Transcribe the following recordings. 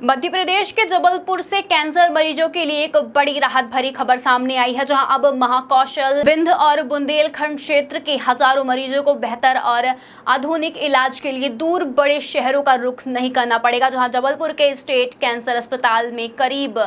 मध्य प्रदेश के जबलपुर से कैंसर मरीजों के लिए एक बड़ी राहत भरी खबर सामने आई है, जहां अब महाकौशल, विंध्य और बुंदेलखंड क्षेत्र के हजारों मरीजों को बेहतर और आधुनिक इलाज के लिए दूर बड़े शहरों का रुख नहीं करना पड़ेगा। जहां जबलपुर के स्टेट कैंसर अस्पताल में करीब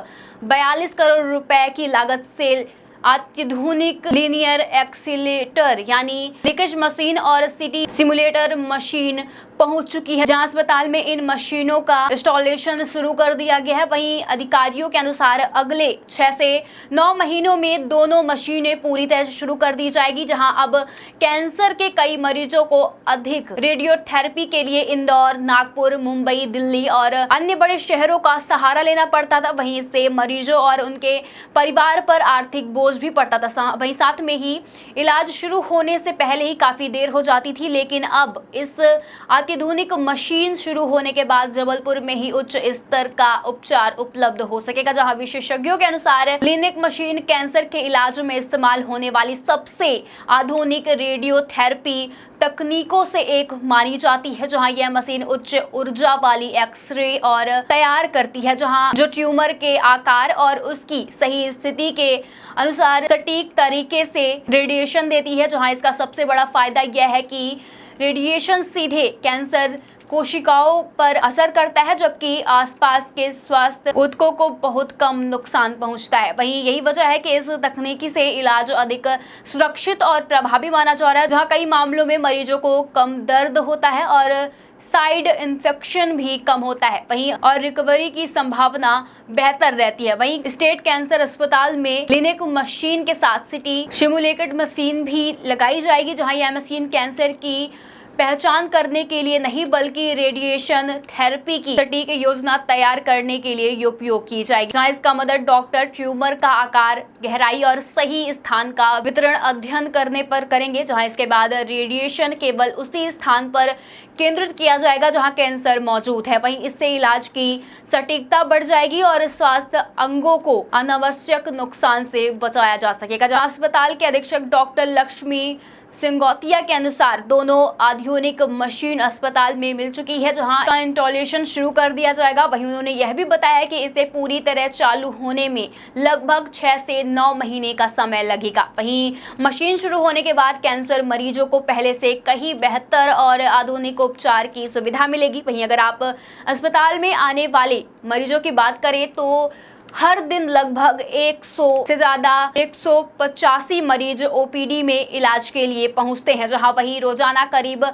42 करोड़ रुपए की लागत से अत्याधुनिक लीनियर एक्सीलेटर यानी लीकेज मशीन और सिटी सिमुलेटर मशीन पहुंच चुकी है, जहां अस्पताल में इन मशीनों का इंस्टॉलेशन शुरू कर दिया गया है। वहीं अधिकारियों के अनुसार अगले 6 से 9 महीनों में दोनों मशीनें पूरी तरह से शुरू कर दी जाएगी, जहां अब कैंसर के कई मरीजों को अधिक रेडियोथेरेपी के लिए इंदौर, नागपुर, मुंबई, दिल्ली और अन्य बड़े शहरों का सहारा लेना पड़ता था। वहीं इससे मरीजों और उनके परिवार पर आर्थिक बोझ भी पड़ता था। वहीं साथ में ही इलाज शुरू होने से पहले ही काफी देर हो जाती थी, लेकिन अब इस अत्याधुनिक मशीन शुरू होने के बाद जबलपुर में ही उच्च स्तर का उपचार उपलब्ध हो सकेगा, जहां विशेषज्ञों के अनुसार लीनिक मशीन कैंसर के इलाज में इस्तेमाल होने वाली सबसे आधुनिक रेडियोथेरेपी तकनीकों से एक मानी जाती है। जहां यह मशीन उच्च ऊर्जा वाली एक्सरे और तैयार करती है, जहां जो ट्यूमर के आकार और उसकी सही स्थिति के अनुसार सटीक तरीके से रेडिएशन देती है। जहां इसका सबसे बड़ा फायदा यह है कि रेडिएशन सीधे कैंसर कोशिकाओं पर असर करता है, जबकि आसपास के स्वास्थ्य ऊतकों को बहुत कम नुकसान पहुंचता है। वहीं यही वजह है कि इस तकनीकी से इलाज अधिक सुरक्षित और प्रभावी माना जा रहा है, जहां कई मामलों में मरीजों को कम दर्द होता है और साइड इन्फेक्शन भी कम होता है। वहीं और रिकवरी की संभावना बेहतर रहती है। वहीं स्टेट कैंसर अस्पताल में लीनिक मशीन के साथ सिटी सिमुलेटेड मशीन भी लगाई जाएगी, जहां यह मशीन कैंसर की पहचान करने के लिए नहीं बल्कि रेडिएशन थेरेपी की सटीक योजना तैयार करने के लिए उपयोग की जाएगी, जहां इसका मदद डॉक्टर ट्यूमर का आकार, गहराई और सही स्थान का वितरण अध्ययन करने पर करेंगे। जहां इसके बाद रेडिएशन केवल उसी स्थान पर केंद्रित किया जाएगा जहां कैंसर मौजूद है। वहीं इससे इलाज की सटीकता बढ़ जाएगी और स्वास्थ्य अंगों को अनावश्यक नुकसान से बचाया जा सकेगा। जहां अस्पताल के अधीक्षक डॉक्टर लक्ष्मी सिंगौतिया के अनुसार दोनों आधुनिक मशीन अस्पताल में मिल चुकी है, जहां इंस्टॉलेशन शुरू कर दिया जाएगा। वहीं उन्होंने यह भी बताया कि इसे पूरी तरह चालू होने में लगभग 6 से 9 महीने का समय लगेगा। वहीं मशीन शुरू होने के बाद कैंसर मरीजों को पहले से कहीं बेहतर और आधुनिक उपचार की सुविधा मिलेगी। वहीं अगर आप अस्पताल में आने वाले मरीजों की बात करें तो हर दिन लगभग 100 से ज्यादा 185 मरीज ओपीडी में इलाज के लिए पहुंचते हैं, जहां वही रोजाना करीब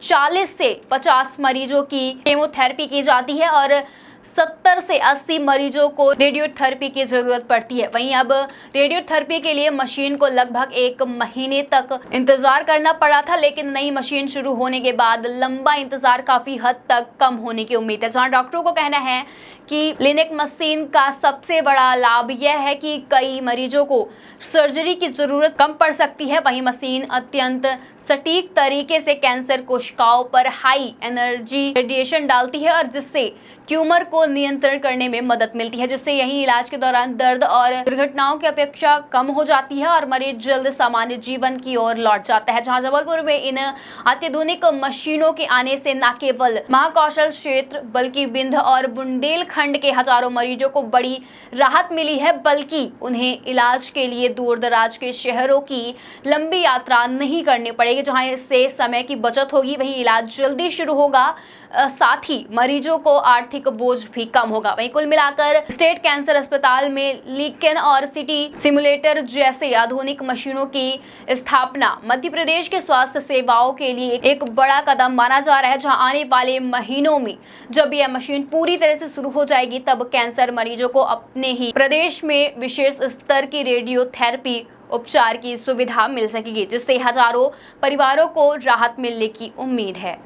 40 से 50 मरीजों की केमोथेरेपी की जाती है और 70 से 80 मरीजों को रेडियोथेरेपी की जरूरत पड़ती है। वहीं अब रेडियोथेरेपी के लिए मशीन को लगभग 1 महीने तक इंतजार करना पड़ा था, लेकिन नई मशीन शुरू होने के बाद लंबा इंतजार काफी हद तक कम होने की उम्मीद है। जहां डॉक्टरों को कहना है कि लीनिक मशीन का सबसे बड़ा लाभ यह है कि कई मरीजों को सर्जरी की जरूरत कम पड़ सकती है। वहीं मशीन अत्यंत सटीक तरीके से कैंसर कोशिकाओं पर हाई एनर्जी रेडिएशन डालती है और जिससे ट्यूमर को नियंत्रण करने में मदद मिलती है, जिससे यही इलाज के दौरान दर्द और दुर्घटनाओं की अपेक्षा कम हो जाती है और मरीज जल्द सामान्य जीवन की ओर लौट जाता है। जहां जबलपुर में इन अत्याधुनिक मशीनों के आने से न केवल महाकौशल क्षेत्र बल्कि विंध्य और बुंदेलखंड के हजारों मरीजों को बड़ी राहत मिली है, बल्कि उन्हें इलाज के लिए दूर दराज के शहरों की लंबी यात्रा नहीं करनी पड़ेगी, जहां इससे समय की बचत होगी। वहीं इलाज जल्दी शुरू होगा, साथ ही मरीजों को आर्थिक बोझ भी कम होगा। वहीं कुल मिलाकर स्टेट कैंसर अस्पताल में लीकेन और सिटी सिमुलेटर जैसे आधुनिक मशीनों की स्थापना मध्य प्रदेश के स्वास्थ्य सेवाओं के लिए एक बड़ा कदम माना जा रहा है, जहां आने वाले महीनों में जब यह मशीन पूरी तरह से शुरू हो जाएगी तब कैंसर मरीजों को अपने ही प्रदेश में विशेष स्तर की रेडियोथेरेपी उपचार की सुविधा मिल सकेगी, जिससे हजारों परिवारों को राहत मिलने की उम्मीद है।